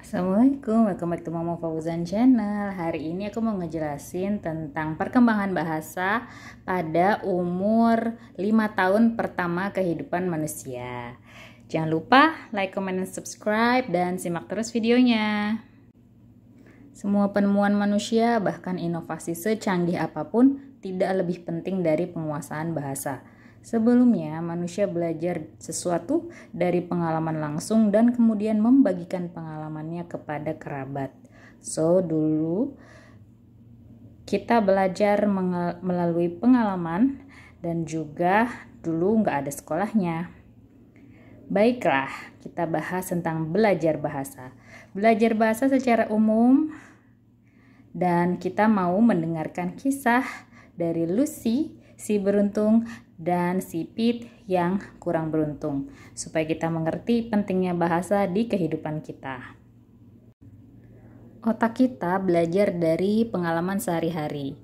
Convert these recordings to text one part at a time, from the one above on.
Assalamualaikum, welcome back to Mama Fauzan Channel. Hari ini aku mau ngejelasin tentang perkembangan bahasa pada umur 5 tahun pertama kehidupan manusia. Jangan lupa like, comment, dan subscribe, dan simak terus videonya. Semua penemuan manusia, bahkan inovasi secanggih apapun, tidak lebih penting dari penguasaan bahasa. Sebelumnya, manusia belajar sesuatu dari pengalaman langsung dan kemudian membagikan pengalamannya kepada kerabat. So, dulu kita belajar melalui pengalaman dan juga dulu nggak ada sekolahnya. Baiklah, kita bahas tentang belajar bahasa. Belajar bahasa secara umum, dan kita mau mendengarkan kisah dari Lucy, si beruntung, dan si Pete yang kurang beruntung, supaya kita mengerti pentingnya bahasa di kehidupan kita. Otak kita belajar dari pengalaman sehari-hari.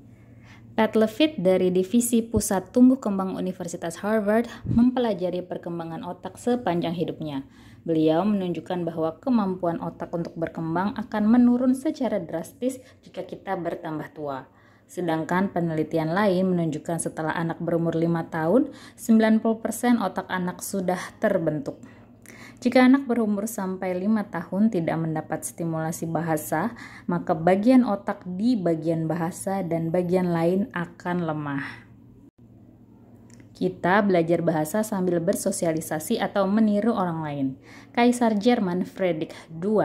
Pat Levitt dari Divisi Pusat Tumbuh Kembang Universitas Harvard mempelajari perkembangan otak sepanjang hidupnya. Beliau menunjukkan bahwa kemampuan otak untuk berkembang akan menurun secara drastis jika kita bertambah tua. Sedangkan penelitian lain menunjukkan setelah anak berumur 5 tahun, 90% otak anak sudah terbentuk. Jika anak berumur sampai 5 tahun tidak mendapat stimulasi bahasa, maka bagian otak di bagian bahasa dan bagian lain akan lemah. Kita belajar bahasa sambil bersosialisasi atau meniru orang lain. Kaisar Jerman Friedrich II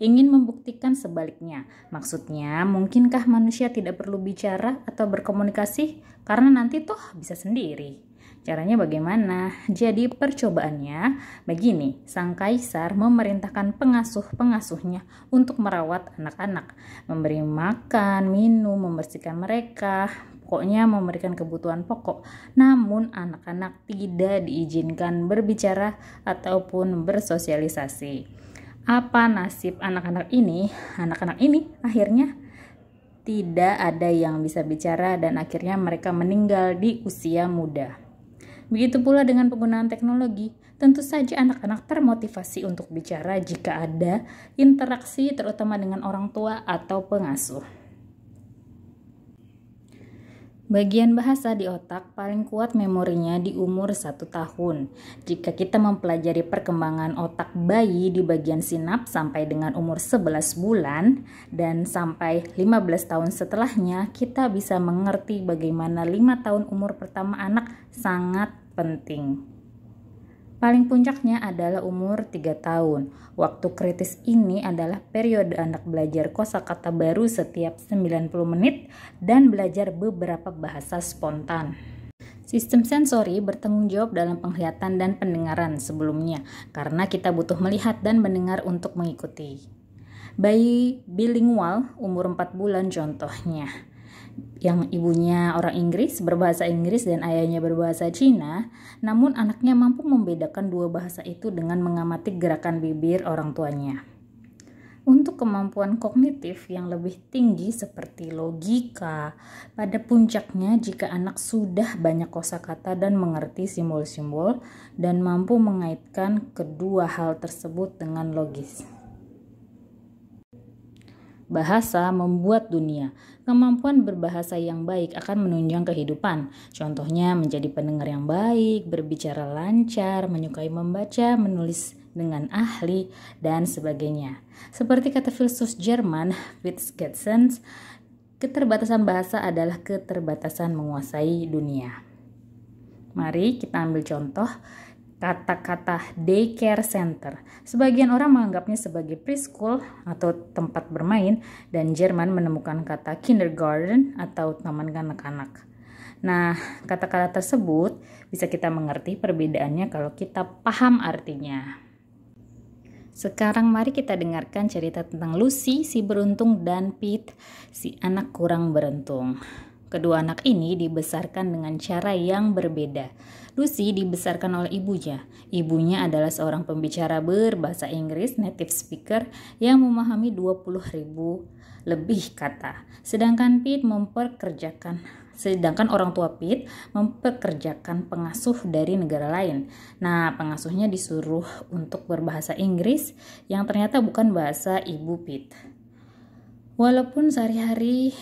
ingin membuktikan sebaliknya. Maksudnya, mungkinkah manusia tidak perlu bicara atau berkomunikasi? Karena nanti toh bisa sendiri. Caranya bagaimana? Jadi percobaannya begini, sang kaisar memerintahkan pengasuh-pengasuhnya untuk merawat anak-anak, memberi makan, minum, membersihkan mereka, pokoknya memberikan kebutuhan pokok. Namun anak-anak tidak diizinkan berbicara ataupun bersosialisasi. Apa nasib anak-anak ini? Anak-anak ini akhirnya tidak ada yang bisa bicara dan akhirnya mereka meninggal di usia muda. Begitu pula dengan penggunaan teknologi. Tentu saja anak-anak termotivasi untuk bicara jika ada interaksi terutama dengan orang tua atau pengasuh. Bagian bahasa di otak paling kuat memorinya di umur 1 tahun. Jika kita mempelajari perkembangan otak bayi di bagian sinaps sampai dengan umur 11 bulan dan sampai 15 tahun setelahnya, kita bisa mengerti bagaimana 5 tahun umur pertama anak sangat penting. Paling puncaknya adalah umur 3 tahun. Waktu kritis ini adalah periode anak belajar kosakata baru setiap 90 menit dan belajar beberapa bahasa spontan. Sistem sensori bertanggung jawab dalam penglihatan dan pendengaran sebelumnya, karena kita butuh melihat dan mendengar untuk mengikuti. Bayi bilingual umur 4 bulan contohnya, yang ibunya orang Inggris berbahasa Inggris dan ayahnya berbahasa Cina, namun anaknya mampu membedakan dua bahasa itu dengan mengamati gerakan bibir orang tuanya. Untuk kemampuan kognitif yang lebih tinggi seperti logika, pada puncaknya jika anak sudah banyak kosakata dan mengerti simbol-simbol dan mampu mengaitkan kedua hal tersebut dengan logis. Bahasa membuat dunia. Kemampuan berbahasa yang baik akan menunjang kehidupan. Contohnya menjadi pendengar yang baik, berbicara lancar, menyukai membaca, menulis dengan ahli, dan sebagainya. Seperti kata filsuf Jerman Wittgenstein, keterbatasan bahasa adalah keterbatasan menguasai dunia. Mari kita ambil contoh kata-kata daycare center. Sebagian orang menganggapnya sebagai preschool atau tempat bermain, dan Jerman menemukan kata kindergarten atau taman kanak-kanak. Nah, kata-kata tersebut bisa kita mengerti perbedaannya kalau kita paham artinya. Sekarang mari kita dengarkan cerita tentang Lucy, si beruntung, dan Pete, si anak kurang beruntung. Kedua anak ini dibesarkan dengan cara yang berbeda. Lucy dibesarkan oleh ibunya. Ibunya adalah seorang pembicara berbahasa Inggris native speaker yang memahami 20.000 lebih kata. Sedangkan Pete memperkerjakan Sedangkan orang tua Pete mempekerjakan pengasuh dari negara lain. Nah, pengasuhnya disuruh untuk berbahasa Inggris yang ternyata bukan bahasa ibu Pete. Walaupun sehari-hari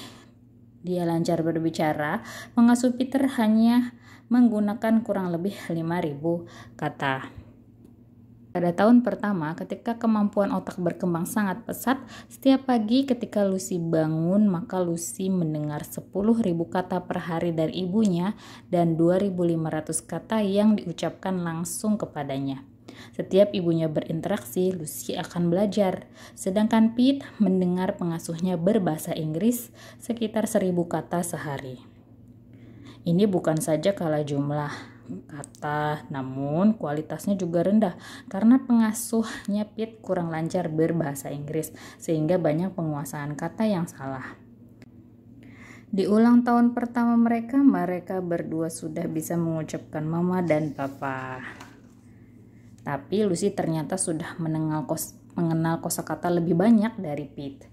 dia lancar berbicara, pengasuh Peter hanya menggunakan kurang lebih 5.000 kata. Pada tahun pertama, ketika kemampuan otak berkembang sangat pesat, setiap pagi ketika Lucy bangun, maka Lucy mendengar 10.000 kata per hari dari ibunya dan 2.500 kata yang diucapkan langsung kepadanya. Setiap ibunya berinteraksi, Lucy akan belajar. Sedangkan Pete mendengar pengasuhnya berbahasa Inggris sekitar 1.000 kata sehari. Ini bukan saja kalah jumlah kata, namun kualitasnya juga rendah karena pengasuhnya Pete kurang lancar berbahasa Inggris sehingga banyak penguasaan kata yang salah. Di ulang tahun pertama mereka berdua sudah bisa mengucapkan mama dan papa. Tapi Lucy ternyata sudah mengenal kosakata lebih banyak dari Pete.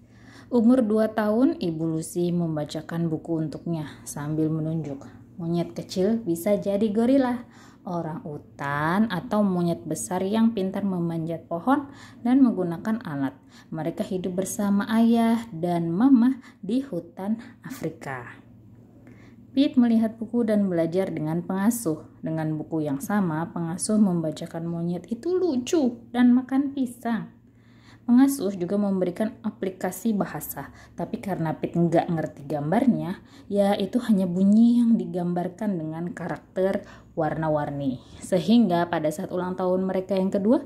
Umur 2 tahun, Ibu Lucy membacakan buku untuknya sambil menunjuk. Monyet kecil bisa jadi gorila, orang utan, atau monyet besar yang pintar memanjat pohon dan menggunakan alat. Mereka hidup bersama ayah dan mama di hutan Afrika. Pete melihat buku dan belajar dengan pengasuh. Dengan buku yang sama, pengasuh membacakan monyet itu lucu dan makan pisang. Pengasuh juga memberikan aplikasi bahasa, tapi karena Pete nggak ngerti gambarnya, ya itu hanya bunyi yang digambarkan dengan karakter warna-warni. Sehingga pada saat ulang tahun mereka yang kedua,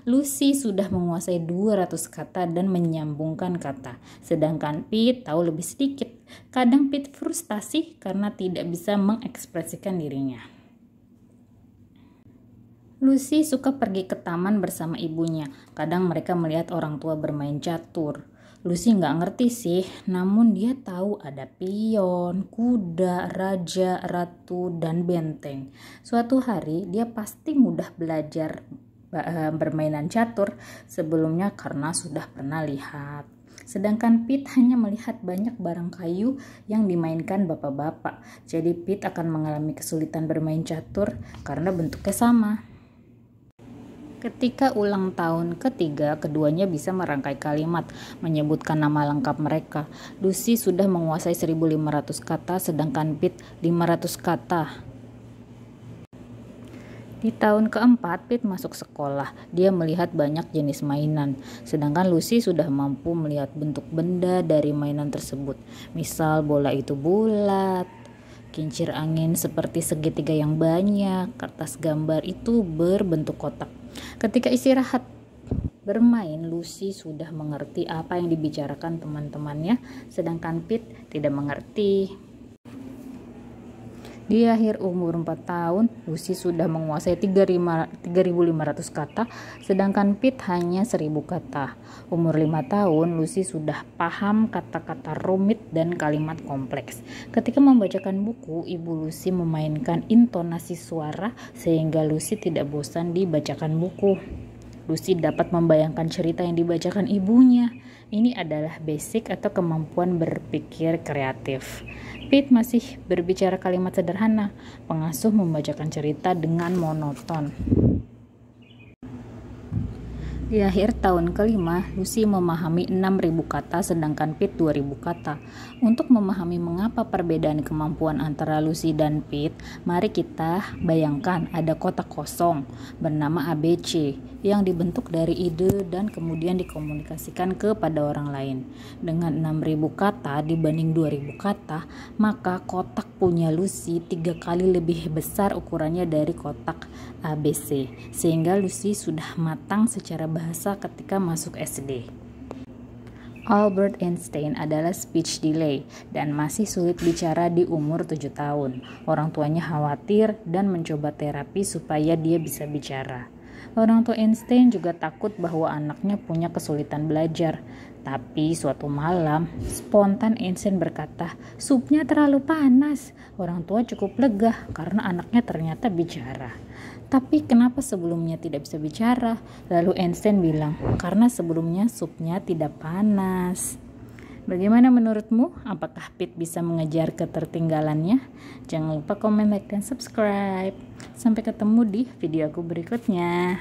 Lucy sudah menguasai 200 kata dan menyambungkan kata, sedangkan Pete tahu lebih sedikit. Kadang Pete frustasi karena tidak bisa mengekspresikan dirinya. Lucy suka pergi ke taman bersama ibunya. Kadang mereka melihat orang tua bermain catur. Lucy nggak ngerti sih, namun dia tahu ada pion, kuda, raja, ratu, dan benteng. Suatu hari dia pasti mudah belajar bermainan catur sebelumnya karena sudah pernah lihat. Sedangkan Pete hanya melihat banyak barang kayu yang dimainkan bapak-bapak. Jadi Pete akan mengalami kesulitan bermain catur karena bentuknya sama. Ketika ulang tahun ketiga, keduanya bisa merangkai kalimat, menyebutkan nama lengkap mereka. Lucy sudah menguasai 1.500 kata, sedangkan Pete 500 kata. Di tahun keempat, Pete masuk sekolah. Dia melihat banyak jenis mainan, sedangkan Lucy sudah mampu melihat bentuk benda dari mainan tersebut. Misal bola itu bulat, kincir angin seperti segitiga yang banyak, kertas gambar itu berbentuk kotak. Ketika istirahat bermain, Lucy sudah mengerti apa yang dibicarakan teman-temannya, sedangkan Pete tidak mengerti. Di akhir umur 4 tahun, Lucy sudah menguasai 3.500 kata, sedangkan Pete hanya 1.000 kata. Umur 5 tahun, Lucy sudah paham kata-kata rumit dan kalimat kompleks. Ketika membacakan buku, Ibu Lucy memainkan intonasi suara sehingga Lucy tidak bosan dibacakan buku. Lucy dapat membayangkan cerita yang dibacakan ibunya. Ini adalah basic atau kemampuan berpikir kreatif. Pete masih berbicara kalimat sederhana. Pengasuh membacakan cerita dengan monoton. Di akhir tahun kelima, Lucy memahami 6.000 kata sedangkan Pete 2.000 kata. Untuk memahami mengapa perbedaan kemampuan antara Lucy dan Pete, mari kita bayangkan ada kotak kosong bernama ABC yang dibentuk dari ide dan kemudian dikomunikasikan kepada orang lain. Dengan 6.000 kata dibanding 2.000 kata, maka kotak punya Lucy 3 kali lebih besar ukurannya dari kotak ABC, sehingga Lucy sudah matang secara bahasa ketika masuk SD. Albert Einstein adalah speech delay dan masih sulit bicara di umur 7 tahun. Orang tuanya khawatir dan mencoba terapi supaya dia bisa bicara. Orang tua Einstein juga takut bahwa anaknya punya kesulitan belajar. Tapi suatu malam, spontan Einstein berkata, "Supnya terlalu panas." Orang tua cukup lega karena anaknya ternyata bicara. Tapi kenapa sebelumnya tidak bisa bicara? Lalu Einstein bilang, karena sebelumnya supnya tidak panas. Bagaimana menurutmu? Apakah Pit bisa mengejar ketertinggalannya? Jangan lupa komen, like, dan subscribe. Sampai ketemu di video aku berikutnya.